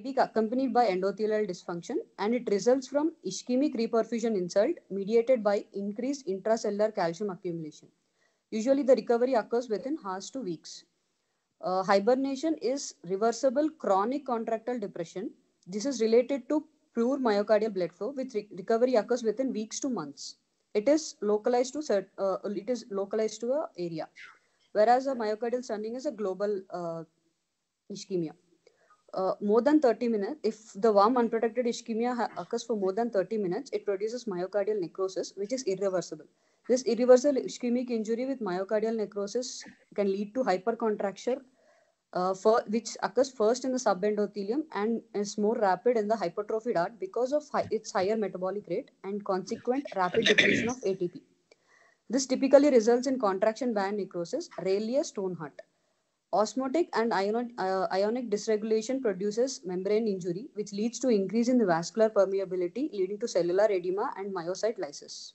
may be accompanied by endothelial dysfunction, and it results from ischemic reperfusion insult mediated by increased intracellular calcium accumulation. Usually, the recovery occurs within hours to weeks. Hibernation is reversible chronic contractile depression. This is related to poor myocardial blood flow, with recovery occurs within weeks to months. It is localized to a area, whereas a myocardial stunting is a global ischemia. More than 30 minutes, if the warm unprotected ischemia occurs for more than 30 minutes, it produces myocardial necrosis, which is irreversible. This irreversible ischemic injury with myocardial necrosis can lead to hypercontraction, which occurs first in the subendothelium and is more rapid in the hypertrophied heart because of its higher metabolic rate and consequent rapid depletion of ATP. This typically results in contraction band necrosis, rarely a stone heart. Osmotic and ionic dysregulation produces membrane injury, which leads to increase in the vascular permeability, leading to cellular edema and myocyte lysis.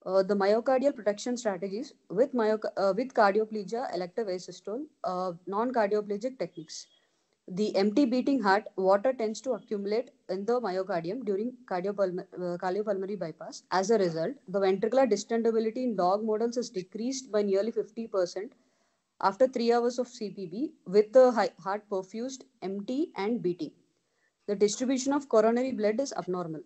The myocardial protection strategies with cardioplegia, elective asystole, non-cardioplegic techniques. The empty beating heart, water tends to accumulate in the myocardium during cardiopulmonary bypass. As a result, the ventricular distendability in dog models is decreased by nearly 50% after 3 hours of CPB with the heart perfused, empty, and beating. The distribution of coronary blood is abnormal.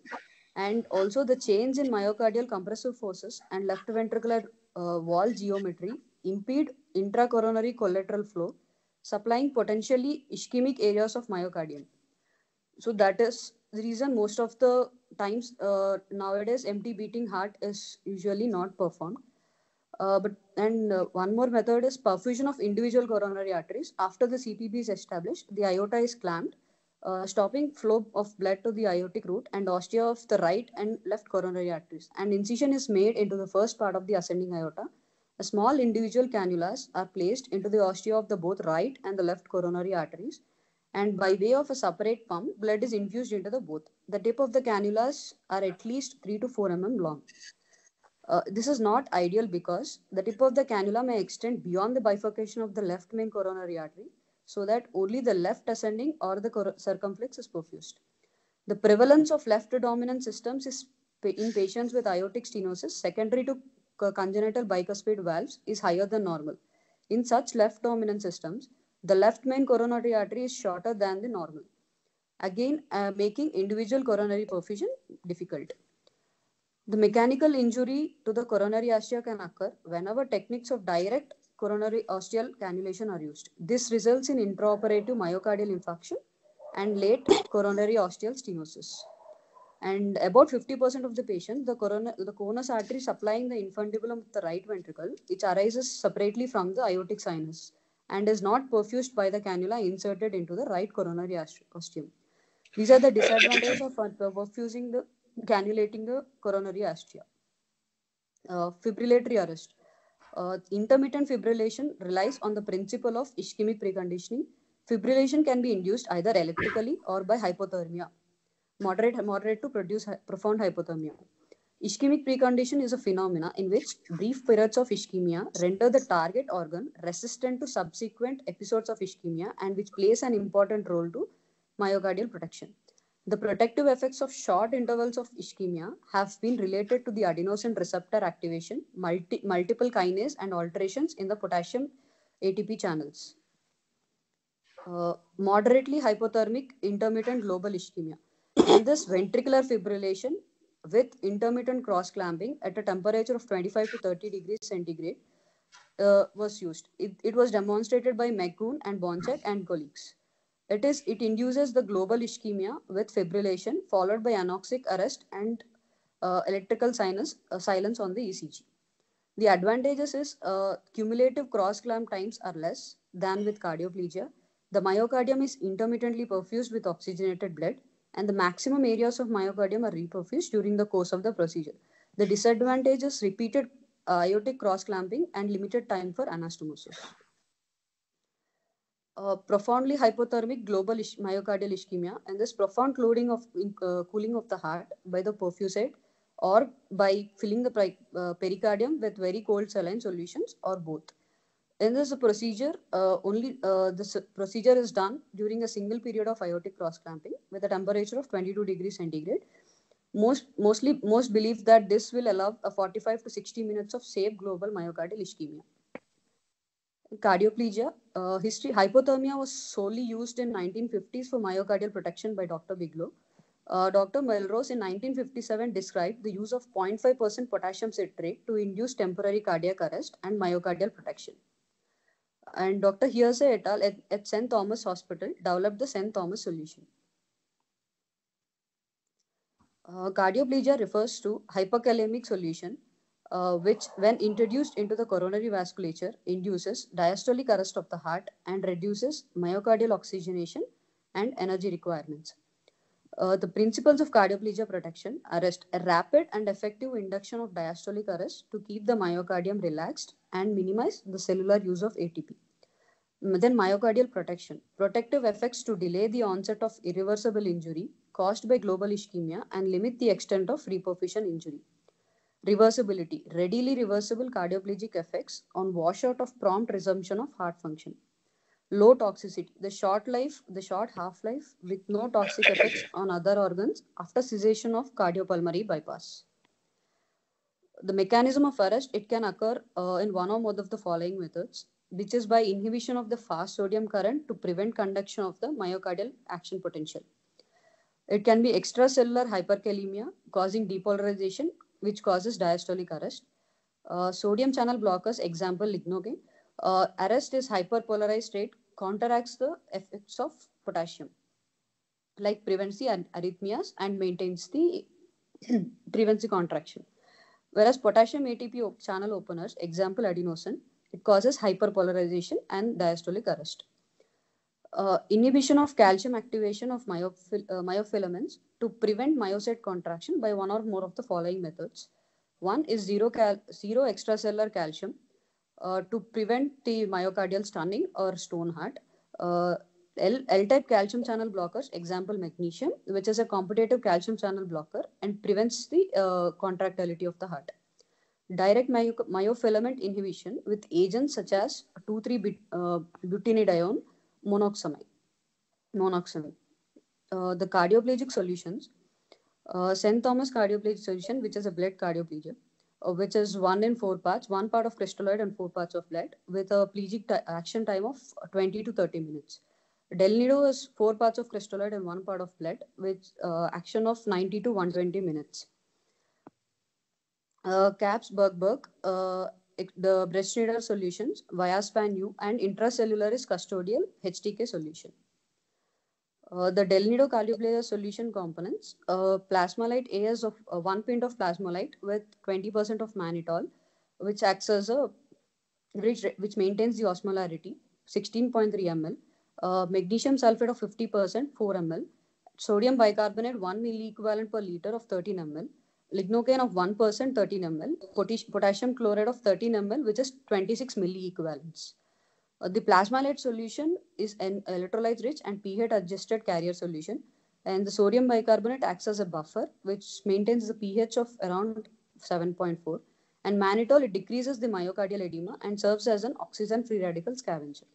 And also the change in myocardial compressive forces and left ventricular wall geometry impede intracoronary collateral flow, supplying potentially ischemic areas of myocardium. So that is the reason most of the times nowadays empty beating heart is usually not performed. One more method is perfusion of individual coronary arteries. After the CPB is established, the aorta is clamped, stopping flow of blood to the aortic root and ostia of the right and left coronary arteries. And incision is made into the first part of the ascending aorta. A small individual cannulas are placed into the ostia of the both right and the left coronary arteries. And by way of a separate pump, blood is infused into the both. The tip of the cannulas are at least 3 to 4 mm long. This is not ideal because the tip of the cannula may extend beyond the bifurcation of the left main coronary artery, so that only the left ascending or the circumflex is perfused. The prevalence of left dominant systems is in patients with aortic stenosis secondary to congenital bicuspid valves is higher than normal. In such left dominant systems, the left main coronary artery is shorter than the normal, again making individual coronary perfusion difficult. The mechanical injury to the coronary ostia can occur whenever techniques of direct coronary ostial cannulation are used. This results in intraoperative myocardial infarction and late coronary ostial stenosis. And about 50% of the patients, the conus artery supplying the infundibulum of the right ventricle, which arises separately from the aortic sinus and is not perfused by the cannula inserted into the right coronary ostium. These are the disadvantages of perfusing the cannulating the coronary ostia. Fibrillatory arrest. Intermittent fibrillation relies on the principle of ischemic preconditioning. Fibrillation can be induced either electrically or by hypothermia, moderate to produce profound hypothermia. Ischemic precondition is a phenomena in which brief periods of ischemia render the target organ resistant to subsequent episodes of ischemia and which plays an important role to myocardial protection. The protective effects of short intervals of ischemia have been related to the adenosine receptor activation, multiple kinase, and alterations in the potassium ATP channels. Moderately hypothermic intermittent global ischemia. In this, ventricular fibrillation with intermittent cross clamping at a temperature of 25 to 30 degrees centigrade was used. It was demonstrated by McGoon and Bonchek and colleagues. It induces the global ischemia with fibrillation followed by anoxic arrest and electrical silence on the ECG. The advantages is cumulative cross clamp times are less than with cardioplegia. The myocardium is intermittently perfused with oxygenated blood, and the maximum areas of myocardium are reperfused during the course of the procedure. The disadvantage is repeated aortic cross clamping and limited time for anastomosis. Profoundly hypothermic global myocardial ischemia, and this profound cooling of the heart by the perfusate or by filling the pericardium with very cold saline solutions or both. In this procedure, this procedure is done during a single period of aortic cross clamping with a temperature of 22 degrees centigrade. Most believe that this will allow a 45 to 60 minutes of safe global myocardial ischemia. Cardioplegia history. Hypothermia was solely used in 1950s for myocardial protection by Dr. Bigelow. Dr. Melrose in 1957 described the use of 0.5% potassium citrate to induce temporary cardiac arrest and myocardial protection. And Dr. Hearse et al. At St. Thomas Hospital developed the St. Thomas solution. Cardioplegia refers to hyperkalemic solution, which, when introduced into the coronary vasculature, induces diastolic arrest of the heart and reduces myocardial oxygenation and energy requirements. The principles of cardioplegia protection arrest a rapid and effective induction of diastolic arrest to keep the myocardium relaxed and minimize the cellular use of ATP. Then myocardial protection. Protective effects to delay the onset of irreversible injury caused by global ischemia and limit the extent of reperfusion injury. Reversibility. Readily reversible cardioplegic effects on washout of prompt resumption of heart function. Low toxicity. The short half-life with no toxic effects on other organs after cessation of cardiopulmonary bypass. The mechanism of arrest, it can occur in one or more of the following methods, which is by inhibition of the fast sodium current to prevent conduction of the myocardial action potential. It can be extracellular hyperkalemia causing depolarization, which causes diastolic arrest. Sodium channel blockers, example lignocaine. Arrest is hyperpolarized state, counteracts the effects of potassium, like prevents the arrhythmias and maintains the prevents the contraction. Whereas potassium ATP channel openers, example adenosine, it causes hyperpolarization and diastolic arrest. Inhibition of calcium activation of myofilaments to prevent myocyte contraction by one or more of the following methods. One is zero extracellular calcium to prevent the myocardial stunning or stone heart. L-type calcium channel blockers, example magnesium, which is a competitive calcium channel blocker and prevents the contractility of the heart. Direct myofilament inhibition with agents such as 2,3-butyrenidione monoxamide. The cardioplegic solutions. St. Thomas cardioplegic solution, which is a blood cardioplegia, which is 1 in 4 parts, 1 part of crystalloid and 4 parts of blood, with a plegic action time of 20 to 30 minutes. Delnido is 4 parts of crystalloid and 1 part of blood, with action of 90 to 120 minutes. CAPS, Berg, the Bretschneider solutions, Viaspan U, and intracellular is custodial HTK solution. The Delnido cardioplegia solution components, plasmalite A is of 1 pint of plasmalite with 20% of mannitol, which acts as a which maintains the osmolarity, 16.3 ml. Magnesium sulfate of 50%, 4 ml. Sodium bicarbonate 1 milliequivalent per liter of 13 ml. Lignocaine of 1%, 13 ml. Potassium chloride of 13 ml, which is 26 milliequivalents. The plasmalate solution is an electrolyte rich and pH adjusted carrier solution, and the sodium bicarbonate acts as a buffer which maintains the pH of around 7.4, and mannitol, it decreases the myocardial edema and serves as an oxygen free radical scavenger.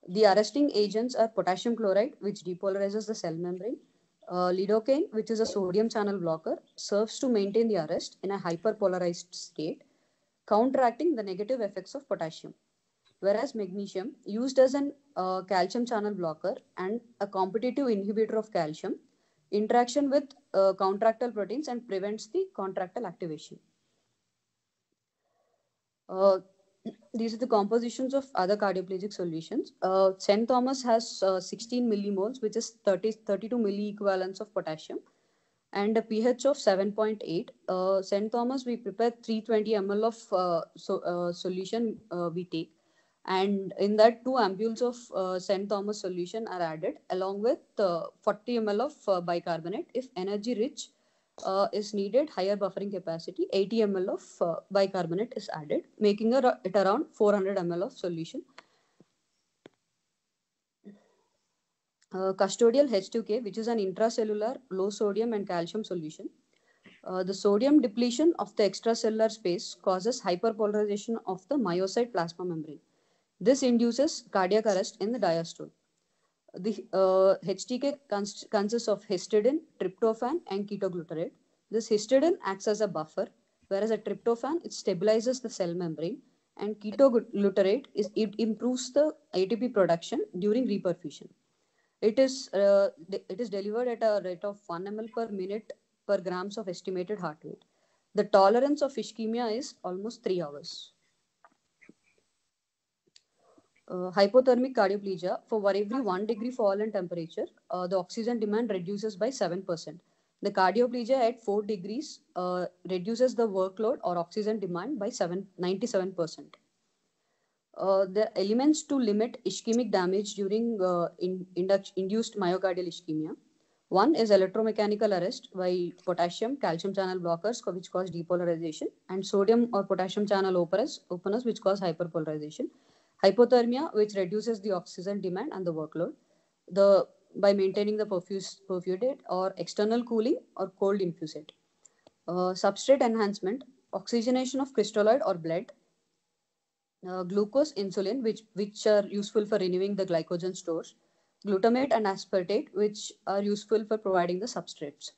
The arresting agents are potassium chloride, which depolarizes the cell membrane, lidocaine, which is a sodium channel blocker, serves to maintain the arrest in a hyperpolarized state, counteracting the negative effects of potassium. Whereas magnesium, used as an calcium channel blocker and a competitive inhibitor of calcium, interaction with contractile proteins and prevents the contractile activation. These are the compositions of other cardioplegic solutions. St. Thomas has 16 millimoles, which is 32 milliequivalents of potassium, and a pH of 7.8. St. Thomas, we prepare 320 ml of solution we take. And in that, 2 ampules of St. Thomas solution are added along with 40 ml of bicarbonate. If energy rich is needed, higher buffering capacity, 80 ml of bicarbonate is added, making it around 400 ml of solution. Custodial H2K, which is an intracellular low sodium and calcium solution. The sodium depletion of the extracellular space causes hyperpolarization of the myocyte plasma membrane. This induces cardiac arrest in the diastole. The HTK consists of histidine, tryptophan, and ketoglutarate. This histidine acts as a buffer, whereas a tryptophan it stabilizes the cell membrane, and ketoglutarate it improves the ATP production during reperfusion. It is delivered at a rate of 1 ml per minute per grams of estimated heart rate. The tolerance of ischemia is almost 3 hours. Hypothermic cardioplegia, for every 1 degree fall in temperature, the oxygen demand reduces by 7%. The cardioplegia at 4 degrees reduces the workload or oxygen demand by 97%. The elements to limit ischemic damage during induced myocardial ischemia. One is electromechanical arrest by potassium, calcium channel blockers, which cause depolarization, and sodium or potassium channel openers, which cause hyperpolarization. Hypothermia, which reduces the oxygen demand and the workload, by maintaining the perfusate or external cooling or cold infusate. Substrate enhancement, oxygenation of crystalloid or blood, glucose, insulin, which are useful for renewing the glycogen stores, glutamate and aspartate, which are useful for providing the substrates.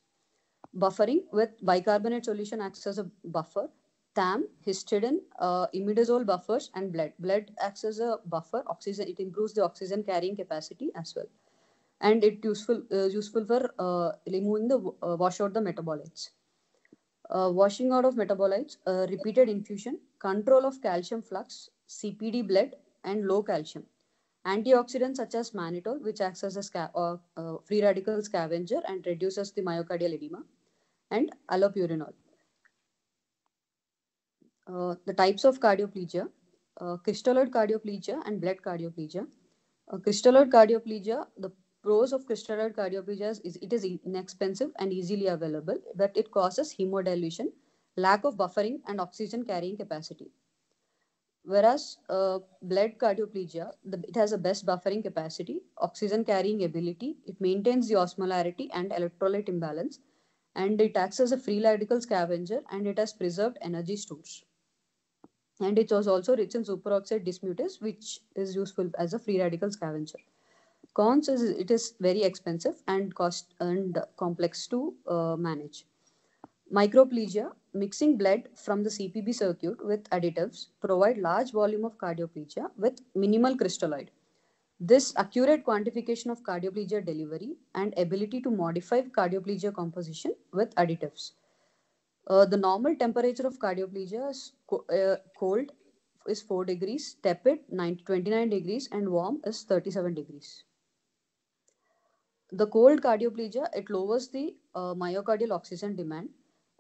Buffering with bicarbonate solution acts as a buffer. TAM, histidine, imidazole buffers, and blood. Blood acts as a buffer. Oxygen, it improves the oxygen carrying capacity as well, and it useful for removing the wash out the metabolites. Washing out of metabolites, repeated infusion, control of calcium flux, CPD blood, and low calcium. Antioxidants such as mannitol, which acts as a free radical scavenger and reduces the myocardial edema, and allopurinol. The types of cardioplegia, crystalloid cardioplegia and blood cardioplegia. Crystalloid cardioplegia, the pros of crystalloid cardioplegia is it is inexpensive and easily available, but it causes hemodilution, lack of buffering, and oxygen carrying capacity. Whereas blood cardioplegia, it has a best buffering capacity, oxygen carrying ability, it maintains the osmolarity and electrolyte imbalance, and it acts as a free radical scavenger, and it has preserved energy stores. And it was also rich in superoxide dismutase, which is useful as a free radical scavenger. Cons is it is very expensive and cost and complex to manage. Microplegia, mixing blood from the CPB circuit with additives, provide large volume of cardioplegia with minimal crystalloid. This accurate quantification of cardioplegia delivery and ability to modify cardioplegia composition with additives. The normal temperature of cardioplegia is cold is 4 degrees, tepid 29 degrees, and warm is 37 degrees. The cold cardioplegia, it lowers the myocardial oxygen demand.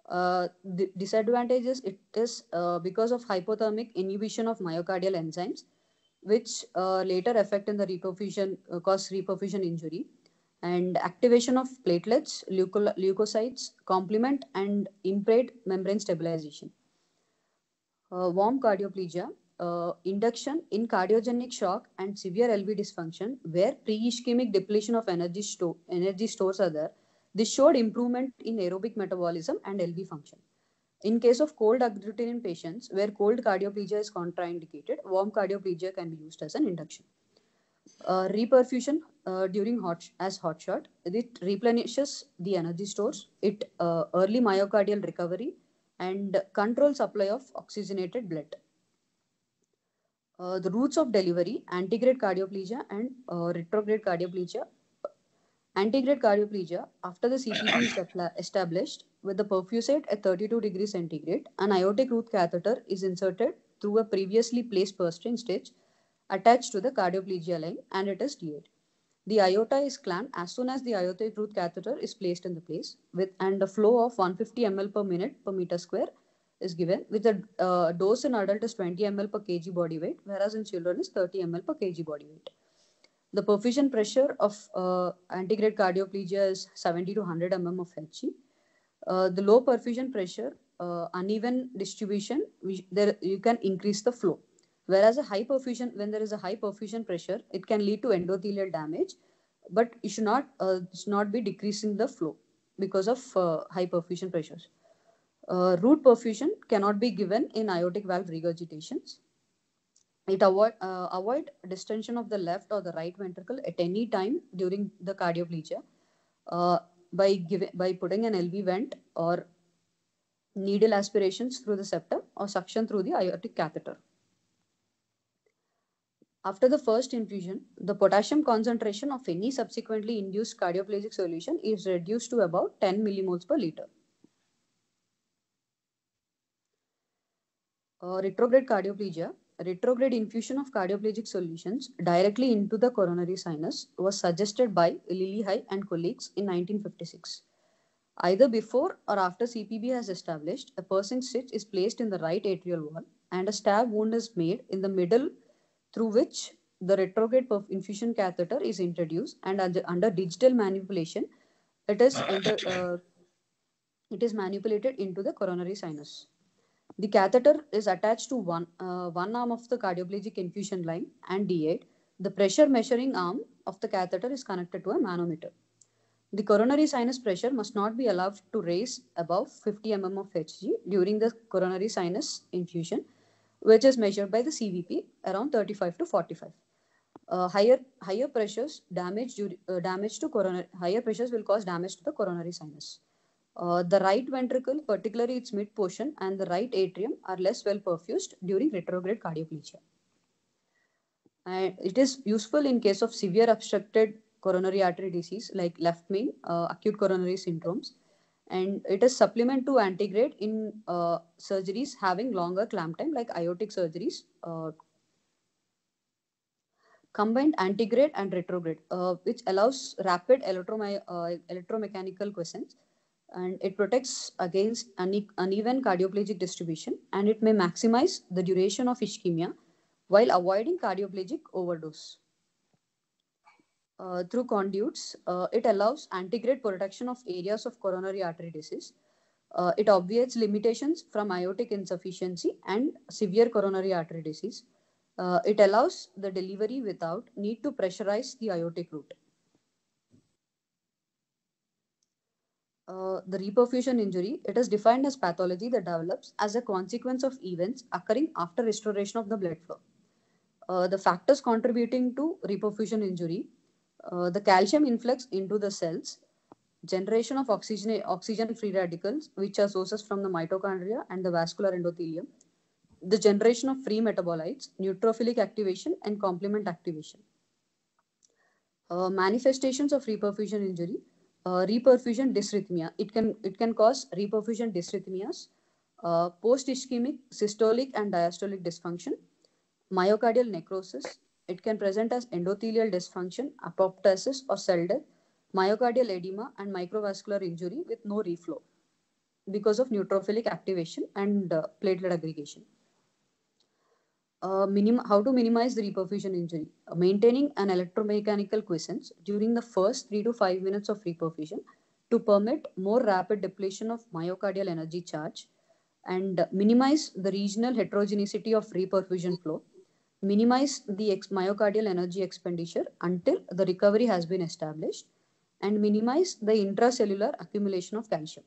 The disadvantages it is because of hypothermic inhibition of myocardial enzymes, which later affect in the reperfusion, cause reperfusion injury, and activation of platelets, leukocytes, complement, and impaired membrane stabilization. Warm cardioplegia, induction in cardiogenic shock and severe LV dysfunction, where pre-ischemic depletion of energy stores are there. This showed improvement in aerobic metabolism and LV function. In case of cold agglutinin patients, where cold cardioplegia is contraindicated, warm cardioplegia can be used as an induction. Reperfusion during hot shot, it replenishes the energy stores, it early myocardial recovery, and control supply of oxygenated blood. The routes of delivery, antegrade cardioplegia and retrograde cardioplegia. Antegrade cardioplegia, after the CPB is established with the perfusate at 32 degrees centigrade, an aortic root catheter is inserted through a previously placed Purstine stitch attached to the cardioplegia line, and it is DA'd. The aorta is clamped as soon as the aortic root catheter is placed in the place, and a flow of 150 ml per minute per meter square is given, with a dose in adult is 20 ml per kg body weight, whereas in children is 30 ml per kg body weight. The perfusion pressure of antegrade cardioplegia is 70 to 100 mm of Hg. The low perfusion pressure, uneven distribution, you can increase the flow. Whereas when there is a high perfusion pressure, it can lead to endothelial damage, but it should not be decreasing the flow because of high perfusion pressures. Root perfusion cannot be given in aortic valve regurgitations. It avoid distension of the left or the right ventricle at any time during the cardioplegia uh, by putting an LV vent or needle aspirations through the septum or suction through the aortic catheter. After the first infusion, the potassium concentration of any subsequently induced cardioplegic solution is reduced to about 10 millimoles per liter. Retrograde cardioplegia. Retrograde infusion of cardioplegic solutions directly into the coronary sinus was suggested by Lillehei and colleagues in 1956. Either before or after CPB has established, a pursing stitch is placed in the right atrial wall and a stab wound is made in the middle through which the retrograde infusion catheter is introduced, and under digital manipulation, it is, it is manipulated into the coronary sinus. The catheter is attached to one arm of the cardioplegic infusion line and D8. The pressure measuring arm of the catheter is connected to a manometer. The coronary sinus pressure must not be allowed to raise above 50 mm of Hg during the coronary sinus infusion, which is measured by the CVP around 35 to 45. Higher pressures higher pressures will cause damage to the coronary sinus. The right ventricle, particularly its mid portion, and the right atrium are less well perfused during retrograde cardioplegia. And it is useful in case of severe obstructed coronary artery disease like left main, acute coronary syndromes, and it is supplement to antegrade in surgeries having longer clamp time like aortic surgeries. Combined antegrade and retrograde, which allows rapid electromechanical quiescence, and it protects against uneven cardioplegic distribution, and it may maximize the duration of ischemia while avoiding cardioplegic overdose. Through conduits, it allows antegrade protection of areas of coronary artery disease. It obviates limitations from aortic insufficiency and severe coronary artery disease. It allows the delivery without need to pressurize the aortic root. The reperfusion injury, it is defined as pathology that develops as a consequence of events occurring after restoration of the blood flow. The factors contributing to reperfusion injury, the calcium influx into the cells, generation of oxygen free radicals, which are sources from the mitochondria and the vascular endothelium, the generation of free metabolites, neutrophilic activation, and complement activation. Manifestations of reperfusion injury, reperfusion dysrhythmia. It can cause reperfusion dysrhythmias, post ischemic systolic and diastolic dysfunction, myocardial necrosis. It can present as endothelial dysfunction, apoptosis or cell death, myocardial edema, and microvascular injury with no reflow because of neutrophilic activation and platelet aggregation. How to minimize the reperfusion injury? Maintaining an electromechanical quiescence during the first 3 to 5 minutes of reperfusion to permit more rapid depletion of myocardial energy charge, and minimize the regional heterogeneity of reperfusion flow. Minimize the myocardial energy expenditure until the recovery has been established, and minimize the intracellular accumulation of calcium.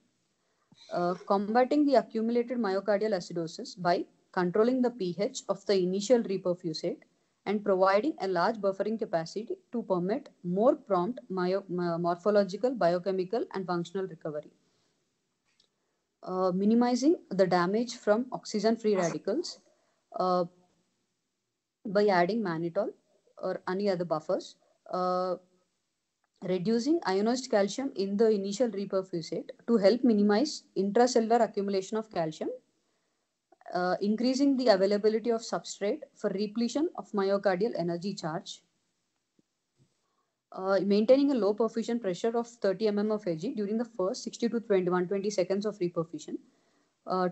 Combating the accumulated myocardial acidosis by controlling the pH of the initial reperfusate and providing a large buffering capacity to permit more prompt morphological, biochemical, and functional recovery. Minimizing the damage from oxygen-free radicals by adding mannitol or any other buffers. Reducing ionized calcium in the initial reperfusate to help minimize intracellular accumulation of calcium, increasing the availability of substrate for repletion of myocardial energy charge, maintaining a low perfusion pressure of 30 mm of Hg during the first 60 to 120 seconds of reperfusion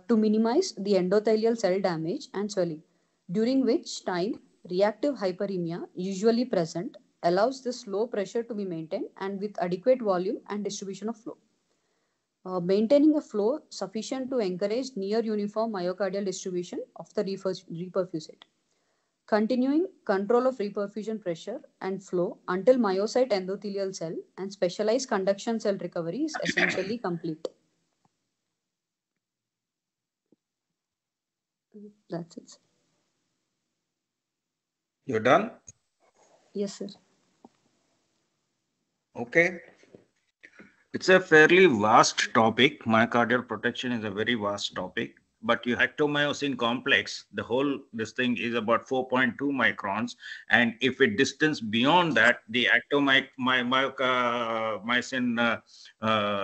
to minimize the endothelial cell damage and swelling, during which time reactive hyperemia, usually present, allows this low pressure to be maintained and with adequate volume and distribution of flow. Maintaining a flow sufficient to encourage near uniform myocardial distribution of the reperfusate. Continuing control of reperfusion pressure and flow until myocyte endothelial cell and specialized conduction cell recovery is essentially complete. That's it. You're done? Yes, sir. Okay. It's a fairly vast topic. Myocardial protection is a very vast topic. But you actomyosin complex, the whole this thing is about 4.2 microns, and if it distance beyond that, the actomyosin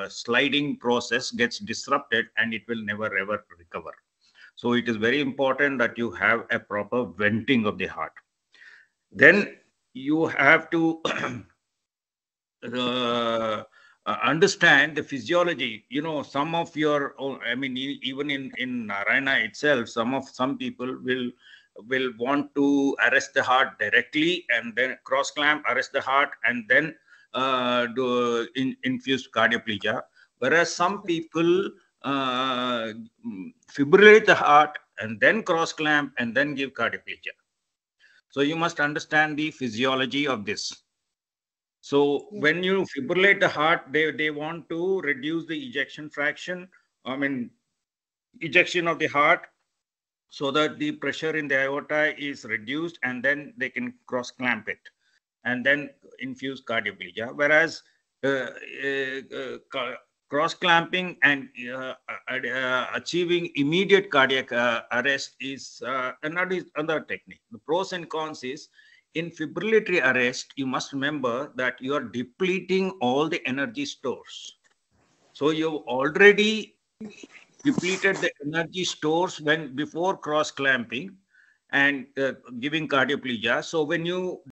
sliding process gets disrupted, and it will never ever recover. So it is very important that you have a proper venting of the heart. Then you have to uh, understand the physiology. Some of your I mean, even in Narayana itself, some people will want to arrest the heart directly and then cross clamp, arrest the heart, and then infuse cardioplegia, whereas some people uh, fibrillate the heart and then cross clamp and then give cardioplegia. So you must understand the physiology of this. So Yes. when you fibrillate the heart, they want to reduce the ejection fraction, I mean, ejection of the heart, so that the pressure in the aorta is reduced, and then they can cross clamp it and then infuse cardioplegia. Whereas cross clamping and achieving immediate cardiac arrest is another technique. The pros and cons is, in fibrillatory arrest, you must remember that you are depleting all the energy stores. So you've already depleted the energy stores when before cross clamping and giving cardioplegia. So when you